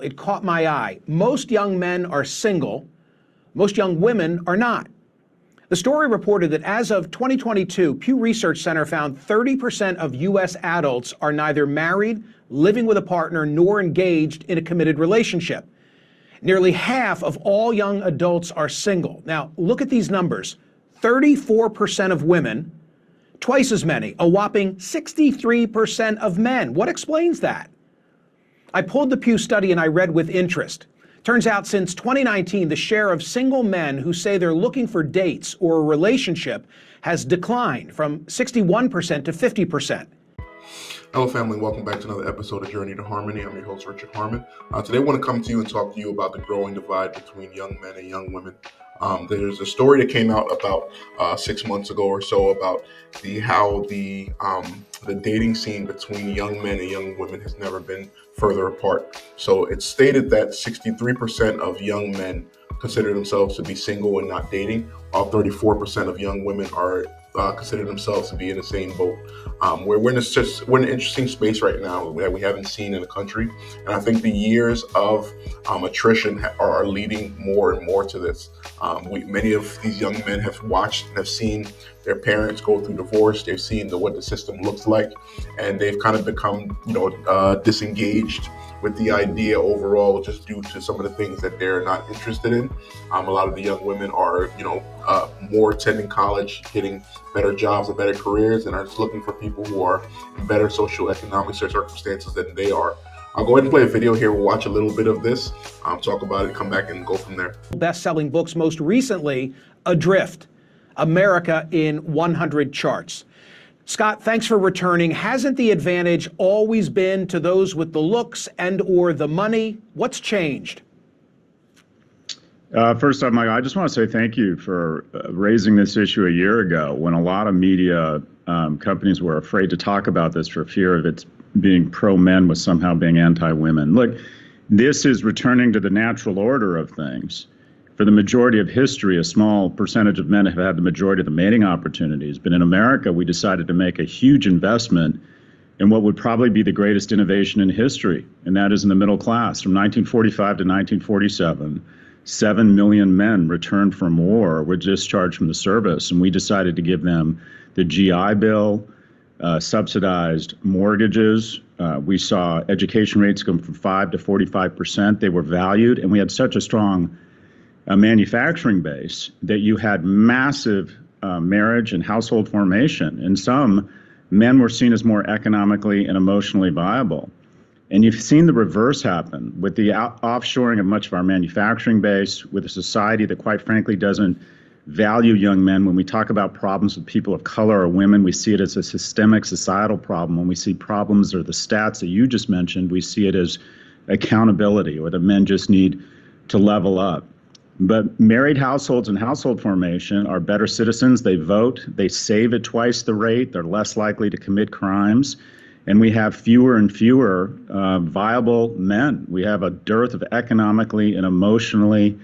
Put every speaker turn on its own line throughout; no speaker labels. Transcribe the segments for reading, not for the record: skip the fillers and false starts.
It caught my eye. Most young men are single. Most young women are not. The story reported that as of 2022, Pew Research Center found 30% of U.S. adults are neither married, living with a partner, nor engaged in a committed relationship. Nearly half of all young adults are single. Now, look at these numbers. 34% of women, twice as many, a whopping 63% of men. What explains that? I pulled the Pew study and I read with interest. Turns out since 2019, the share of single men who say they're looking for dates or a relationship has declined from 61% to 50%.
Hello family, welcome back to another episode of Journey to Harmony. I'm your host, Richard Harmon. Today I want to come to you and talk to you about the growing divide between young men and young women. There's a story that came out about 6 months ago or so about how the dating scene between young men and young women has never been further apart. So it's stated that 63% of young men consider themselves to be single and not dating, while 34% of young women are consider themselves to be in the same boat. We're in an interesting space right now that we haven't seen in the country, and I think the years of attrition are leading more and more to this. Many of these young men have watched and have seen their parents go through divorce. They've seen what the system looks like, and they've kind of become, disengaged with the idea overall, just due to some of the things that they're not interested in. A lot of the young women are, more attending college, getting better jobs and better careers, and are just looking for people who are in better social economic circumstances than they are. I'll go ahead and play a video here. We'll watch a little bit of this, talk about it, come back and go from there.
Best-selling books, most recently, Adrift, America in 100 Charts. Scott, thanks for returning. Hasn't the advantage always been to those with the looks and or the money? What's changed?
First off, Michael, I just want to say thank you for raising this issue a year ago when a lot of media companies were afraid to talk about this for fear of it being pro-men with somehow being anti-women. Look, this is returning to the natural order of things. For the majority of history, a small percentage of men have had the majority of the mating opportunities. But in America, we decided to make a huge investment in what would probably be the greatest innovation in history, and that is in the middle class. From 1945 to 1947, 7 million men returned from war, were discharged from the service, and we decided to give them the GI Bill, subsidized mortgages. We saw education rates go from 5 to 45%. They were valued, and we had such a strong manufacturing base that you had massive marriage and household formation. And some men were seen as more economically and emotionally viable. And you've seen the reverse happen with the offshoring of much of our manufacturing base, with a society that quite frankly doesn't value young men. When we talk about problems with people of color or women, we see it as a systemic societal problem. When we see problems or the stats that you just mentioned, we see it as accountability, or that men just need to level up. But married households and household formation are better citizens. They vote. They save at twice the rate. They're less likely to commit crimes. And we have fewer and fewer viable men. We have a dearth of economically and emotionally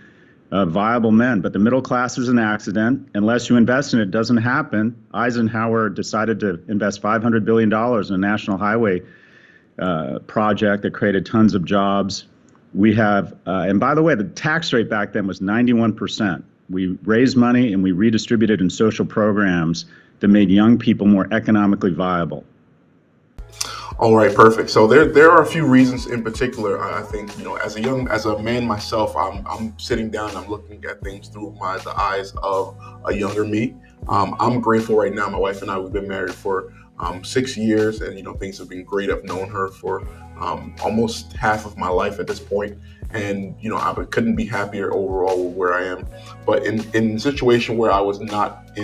viable men. But the middle class is an accident. Unless you invest in it, it doesn't happen. Eisenhower decided to invest $500 billion in a national highway project that created tons of jobs. We have, and by the way, the tax rate back then was 91%. We raised money and we redistributed in social programs that made young people more economically viable.
All right, perfect. So there are a few reasons in particular. I think, as a man myself, I'm sitting down, I'm looking at things through the eyes of a younger me. I'm grateful right now. My wife and I, we've been married for 6 years, and things have been great. I've known her for almost half of my life at this point, and I couldn't be happier overall with where I am. But in a situation where I was not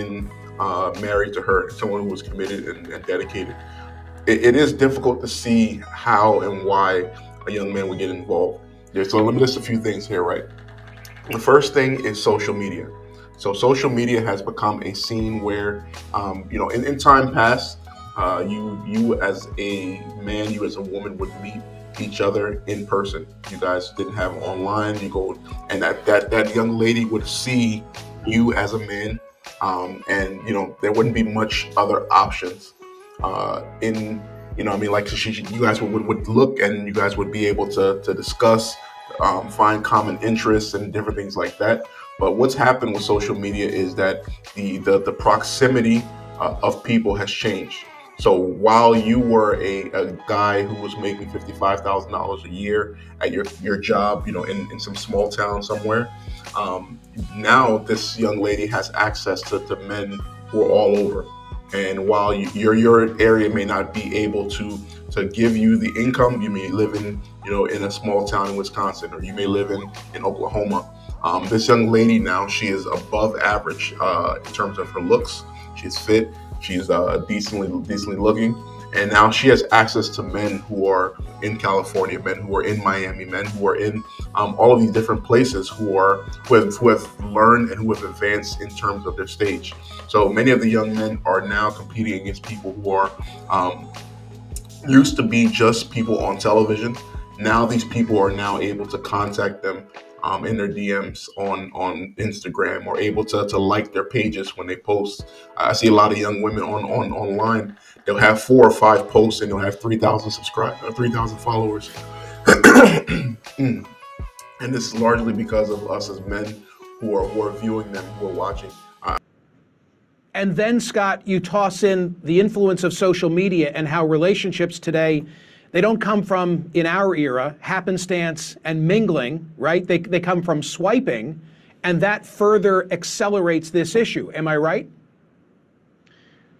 married to her, someone who was committed and dedicated, it is difficult to see how and why a young man would get involved. So let me list a few things here, right? The first thing is social media. So social media has become a scene where, in time past, you as a man, you as a woman would meet each other in person. You guys didn't have online. You go, and that young lady would see you as a man, and there wouldn't be much other options. In You know what I mean? Like you guys would look, and you guys would be able to discuss, find common interests and different things like that. But what's happened with social media is that the proximity of people has changed. So while you were a guy who was making $55,000 a year at your job, you know, in some small town somewhere, now this young lady has access to men who are all over. And while your area may not be able to give you the income, you may live in a small town in Wisconsin, or you may live in Oklahoma. This young lady now, she is above average in terms of her looks. She's fit. She's decently looking, and now she has access to men who are in California, men who are in Miami, men who are in all of these different places who have learned and who have advanced in terms of their stage. So many of the young men are now competing against people who are used to be just people on television. Now these people are now able to contact them in their DMs on Instagram, or able to like their pages when they post. I see a lot of young women online. They'll have 4 or 5 posts, and they'll have 3,000 3,000 followers. And this is largely because of us as men who are viewing them, who are watching.
And then, Scott, you toss in the influence of social media and how relationships today, they don't come from, in our era, happenstance and mingling, right? They come from swiping, and that further accelerates this issue. Am I right?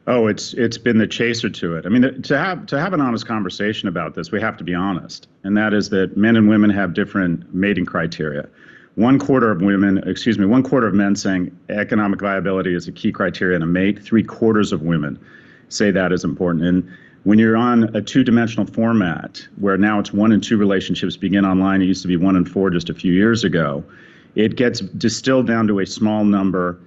Oh, it's been the chaser to it. I mean, to have an honest conversation about this, we have to be honest, and that is that men and women have different mating criteria. One quarter of men saying economic viability is a key criteria in a mate. 3/4 of women say that is important. And when you're on a 2-dimensional format, where now it's 1 and 2 relationships begin online, it used to be 1 and 4 just a few years ago, it gets distilled down to a small number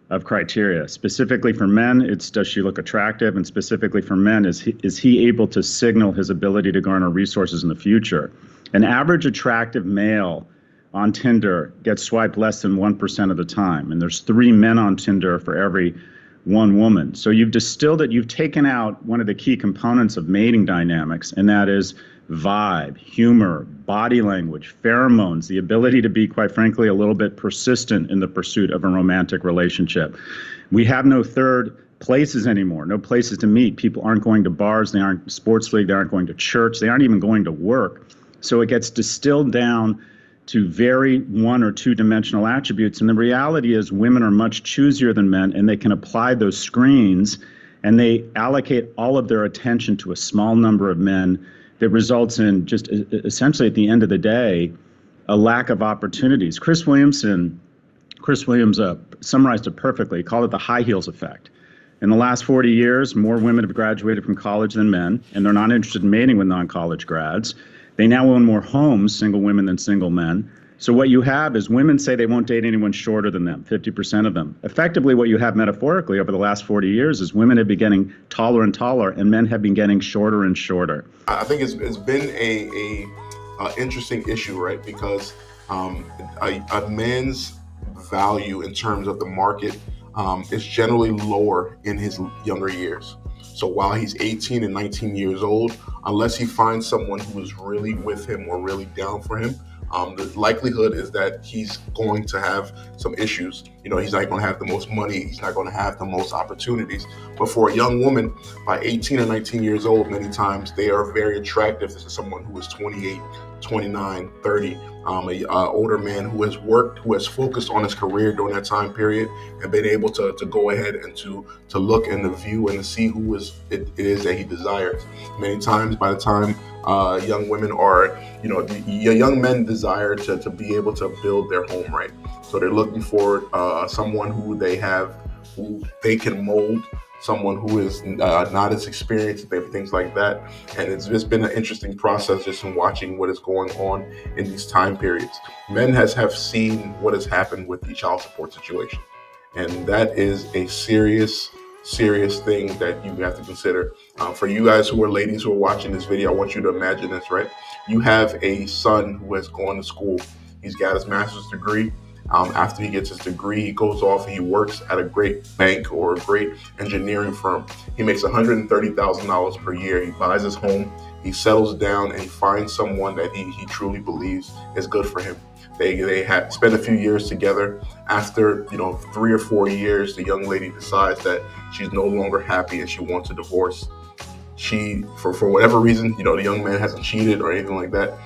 of criteria. Specifically for men, it's does she look attractive? And specifically for men, is he able to signal his ability to garner resources in the future? An average attractive male on Tinder gets swiped less than 1% of the time. And there's 3 men on Tinder for every 1 woman. So you've distilled it, you've taken out one of the key components of mating dynamics, and that is vibe, humor, body language, pheromones, the ability to be, quite frankly, a little bit persistent in the pursuit of a romantic relationship. We have no third places anymore, no places to meet. People aren't going to bars, they aren't sports league, they aren't going to church, they aren't even going to work. So it gets distilled down to very 1 or 2-dimensional attributes. And the reality is women are much choosier than men, and they can apply those screens, and they allocate all of their attention to a small number of men that results in just essentially at the end of the day, a lack of opportunities. Chris Williams summarized it perfectly. He called it the high heels effect. In the last 40 years, more women have graduated from college than men, and they're not interested in mating with non-college grads. They now own more homes, single women, than single men. So what you have is women say they won't date anyone shorter than them, 50% of them. Effectively, what you have metaphorically over the last 40 years is women have been getting taller and taller, and men have been getting shorter and shorter.
I think it's been a interesting issue, right? Because a man's value in terms of the market is generally lower in his younger years. So while he's 18 and 19 years old, unless he finds someone who is really with him or really down for him, the likelihood is that he's going to have some issues. You know, he's not going to have the most money. He's not going to have the most opportunities. But for a young woman, by 18 or 19 years old, many times they are very attractive to someone who is 28, 29, 30, a older man who has worked, who has focused on his career during that time period, and been able to go ahead and to look and to view and to see who it is that he desires. Many times, by the time young women are, young men desire to be able to build their home, right? So they're looking for someone who they can mold, someone who is not as experienced, things like that. And it's just been an interesting process just in watching what is going on in these time periods. Men have seen what has happened with the child support situation. And that is a serious thing that you have to consider. For you guys who are ladies who are watching this video, I want you to imagine this, right? You have a son who has gone to school. He's got his master's degree. After he gets his degree, he goes off, he works at a great bank or a great engineering firm. He makes $130,000 per year. He buys his home, he settles down, and he finds someone that he truly believes is good for him. They had spent a few years together. After 3 or 4 years, the young lady decides that she's no longer happy and she wants a divorce. She, for whatever reason, the young man hasn't cheated or anything like that.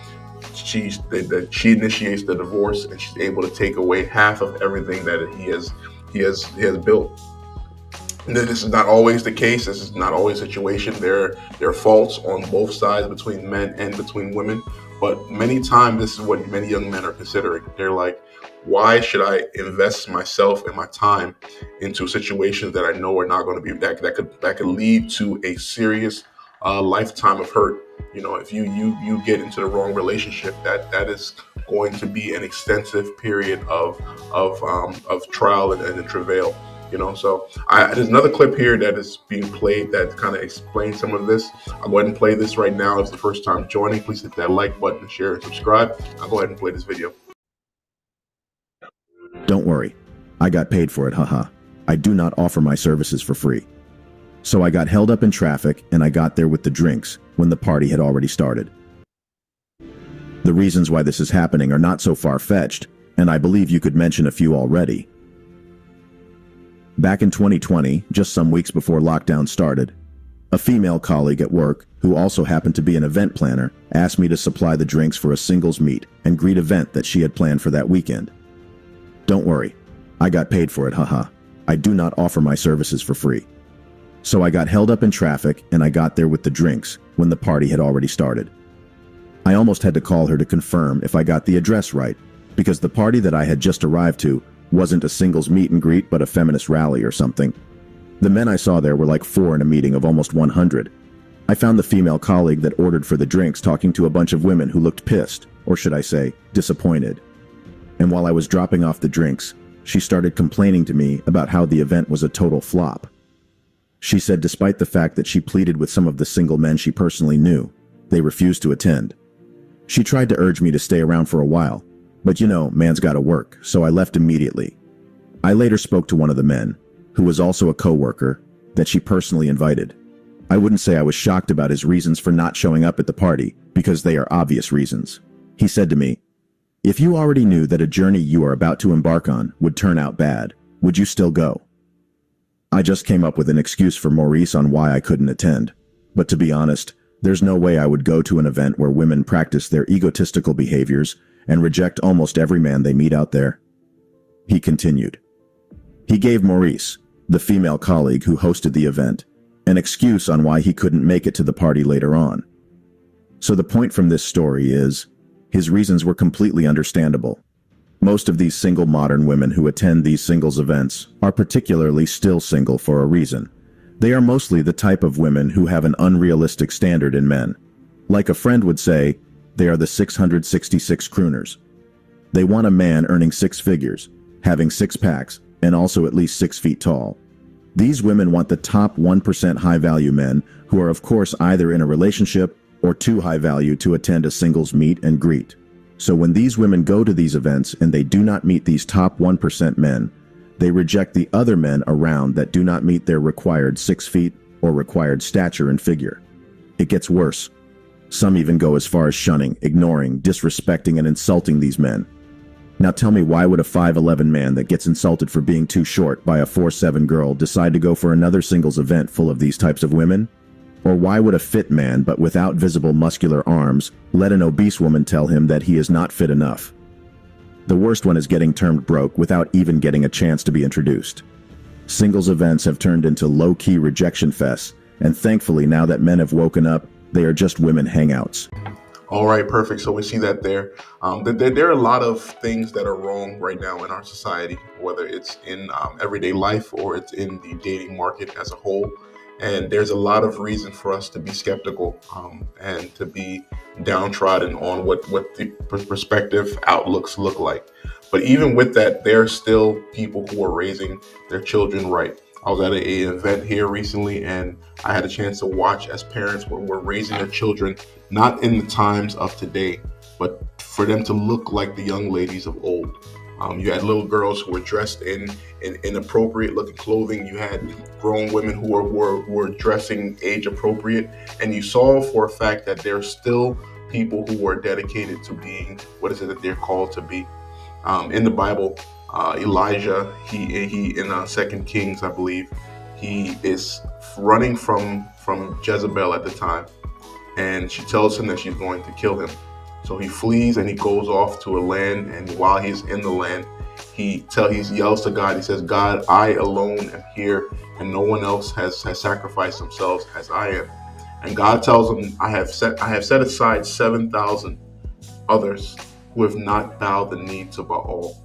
She initiates the divorce, and she's able to take away half of everything that he has built. And this is not always the case. This is not always a situation. There are faults on both sides, between men and between women. But many times, this is what many young men are considering. They're like, why should I invest myself and my time into situations that I know are not going to be that could lead to a serious lifetime of hurt? If you get into the wrong relationship, that is going to be an extensive period of trial and travail. So there's another clip here that is being played that kind of explains some of this. I'll go ahead and play this right now. If it's the first time joining, please hit that like button, share, and subscribe. I'll go ahead and play this video.
Don't worry, I got paid for it, haha. I do not offer my services for free. So I got held up in traffic, and I got there with the drinks when the party had already started. The reasons why this is happening are not so far-fetched, and I believe you could mention a few already. Back in 2020, just some weeks before lockdown started, a female colleague at work, who also happened to be an event planner, asked me to supply the drinks for a singles meet and greet event that she had planned for that weekend. Don't worry, I got paid for it, haha. I do not offer my services for free. So I got held up in traffic, and I got there with the drinks when the party had already started. I almost had to call her to confirm if I got the address right, because the party that I had just arrived to wasn't a singles meet and greet but a feminist rally or something. The men I saw there were like 4 in a meeting of almost 100. I found the female colleague that ordered for the drinks talking to a bunch of women who looked pissed, or should I say, disappointed. And while I was dropping off the drinks, she started complaining to me about how the event was a total flop. She said despite the fact that she pleaded with some of the single men she personally knew, they refused to attend. She tried to urge me to stay around for a while, but man's gotta work, so I left immediately. I later spoke to one of the men, who was also a co-worker, that she personally invited. I wouldn't say I was shocked about his reasons for not showing up at the party, because they are obvious reasons. He said to me, "If you already knew that a journey you are about to embark on would turn out bad, would you still go?" I just came up with an excuse for Maurice on why I couldn't attend. But to be honest, there's no way I would go to an event where women practice their egotistical behaviors and reject almost every man they meet out there. He continued. He gave Maurice, the female colleague who hosted the event, an excuse on why he couldn't make it to the party later on. So the point from this story is, his reasons were completely understandable. Most of these single modern women who attend these singles events are particularly still single for a reason. They are mostly the type of women who have an unrealistic standard in men. Like a friend would say, they are the 666 crooners. They want a man earning 6 figures, having 6 packs, and also at least 6 feet tall. These women want the top 1% high-value men who are of course either in a relationship or too high value to attend a singles meet and greet. So when these women go to these events and they do not meet these top 1% men, they reject the other men around that do not meet their required 6 feet or required stature and figure. It gets worse. Some even go as far as shunning, ignoring, disrespecting, and insulting these men. Now tell me, why would a 5'11" man that gets insulted for being too short by a 4'7" girl decide to go for another singles event full of these types of women? Or why would a fit man but without visible muscular arms let an obese woman tell him that he is not fit enough? The worst one is getting termed broke without even getting a chance to be introduced. Singles events have turned into low-key rejection fests, and thankfully now that men have woken up, they are just women hangouts.
All right, perfect. So we see that there. There are a lot of things that are wrong right now in our society, whether it's in everyday life or it's in the dating market as a whole. And there's a lot of reason for us to be skeptical and to be downtrodden on what the prospective outlooks look like. But even with that, there are still people who are raising their children right. I was at an event here recently, and I had a chance to watch as parents were raising their children, not in the times of today, but for them to look like the young ladies of old. You had little girls who were dressed in inappropriate looking clothing. You had grown women who were dressing age appropriate, and you saw for a fact that there's still people who are dedicated to being what is it that they're called to be. In the Bible, Elijah, he in Second Kings, I believe, he is running from Jezebel at the time, and she tells him that she's going to kill him. So he flees and he goes off to a land, and while he's in the land, he yells to God. He says, "God, I alone am here, and no one else has sacrificed themselves as I am." And God tells him, I have set aside 7,000 others who have not bowed the knee to Baal.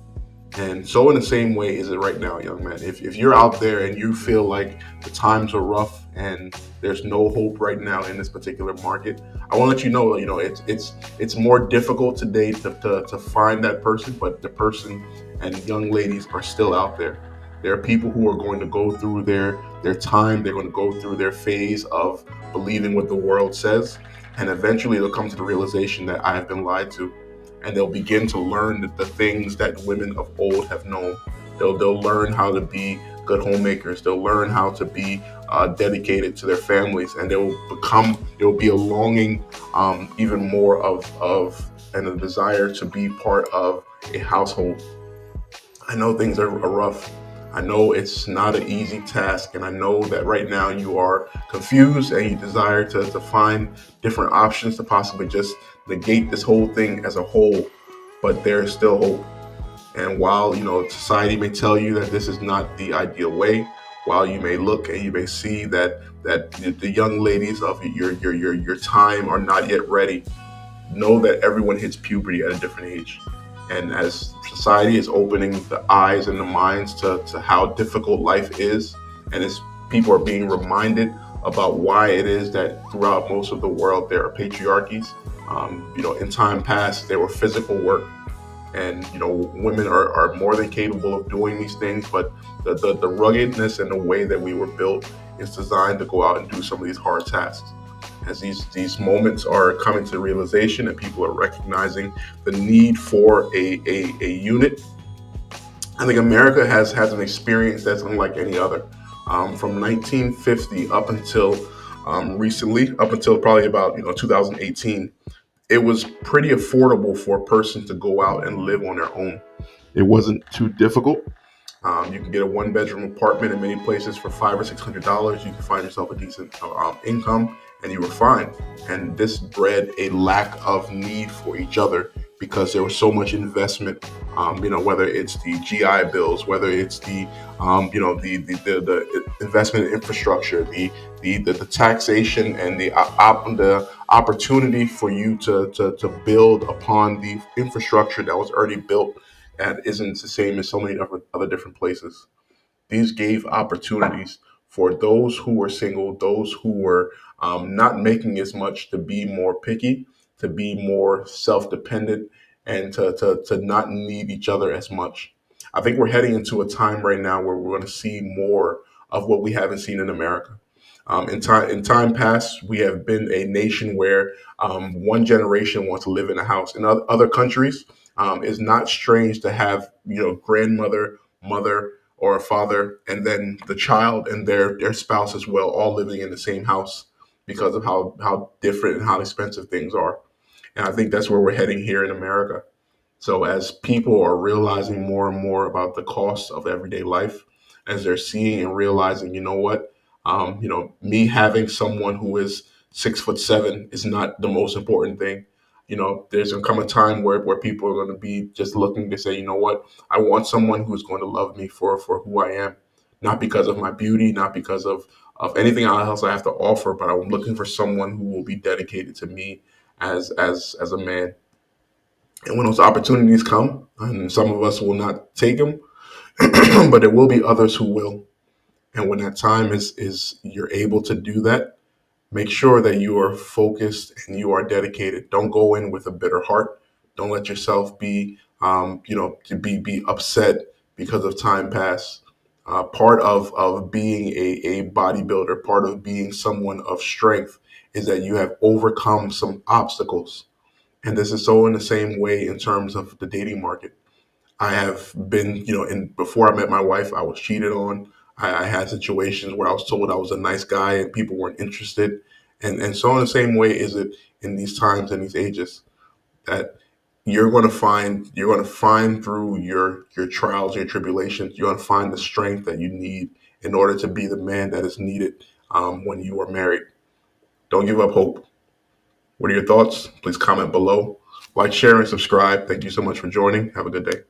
And so in the same way is it right now, young man. If you're out there and you feel like the times are rough and there's no hope right now in this particular market, I want to let you know, it's more difficult today to find that person, but the person and young ladies are still out there. There are people who are going to go through their time, they're going to go through their phase of believing what the world says, and eventually they'll come to the realization that I have been lied to, and they'll begin to learn the things that women of old have known. They'll learn how to be good homemakers. They'll learn how to be dedicated to their families, and there will be a longing, even more of and a desire to be part of a household. I know things are rough. I know it's not an easy task, and I know that right now you are confused and you desire to find different options to possibly just negate this whole thing as a whole, but there is still hope. And while society may tell you that this is not the ideal way, while you may look and you may see that the young ladies of your time are not yet ready, know that everyone hits puberty at a different age. And as society is opening the eyes and the minds to how difficult life is, and as people are being reminded about why it is that throughout most of the world there are patriarchies. In time past there were physical work, and women are more than capable of doing these things, but the ruggedness and the way that we were built is designed to go out and do some of these hard tasks. As these moments are coming to the realization and people are recognizing the need for a unit, I think America has an experience that's unlike any other. From 1950 up until recently, up until probably about 2018, it was pretty affordable for a person to go out and live on their own. It wasn't too difficult. You can get a one-bedroom apartment in many places for $500 or $600. You can find yourself a decent income, and you were fine. And this bred a lack of need for each other because there was so much investment. Whether it's the GI bills, whether it's the investment in infrastructure, the taxation, and the opportunity for you to build upon the infrastructure that was already built and isn't the same as so many other different places. These gave opportunities for those who were single, those who were not making as much, to be more picky, to be more self-dependent, and to not need each other as much. I think we're heading into a time right now where we're going to see more of what we haven't seen in America. In time past, we have been a nation where one generation wants to live in a house. In other countries, it's not strange to have grandmother, mother, or a father, and then the child and their spouse as well, all living in the same house because of how different and how expensive things are. And I think that's where we're heading here in America. So as people are realizing more and more about the cost of everyday life, as they're seeing and realizing, you know what, me having someone who is 6'7" is not the most important thing. There's gonna come a time where people are going to be just looking to say, you know what, I want someone who's going to love me for who I am, not because of my beauty, not because of anything else I have to offer, but I'm looking for someone who will be dedicated to me as a man. And when those opportunities come, and some of us will not take them, but there will be others who will. And when that time is you're able to do that, make sure that you are focused and you are dedicated. Don't go in with a bitter heart. Don't let yourself be, to be upset because of time past. Part of being a bodybuilder, part of being someone of strength, is that you have overcome some obstacles. And this is so in the same way in terms of the dating market. I have been, before I met my wife, I was cheated on. I had situations where I was told I was a nice guy and people weren't interested. And so in the same way is it in these times and these ages that you're going to find through your trials, your tribulations, you're going to find the strength that you need in order to be the man that is needed when you are married. Don't give up hope. What are your thoughts? Please comment below. Like, share, and subscribe. Thank you so much for joining. Have a good day.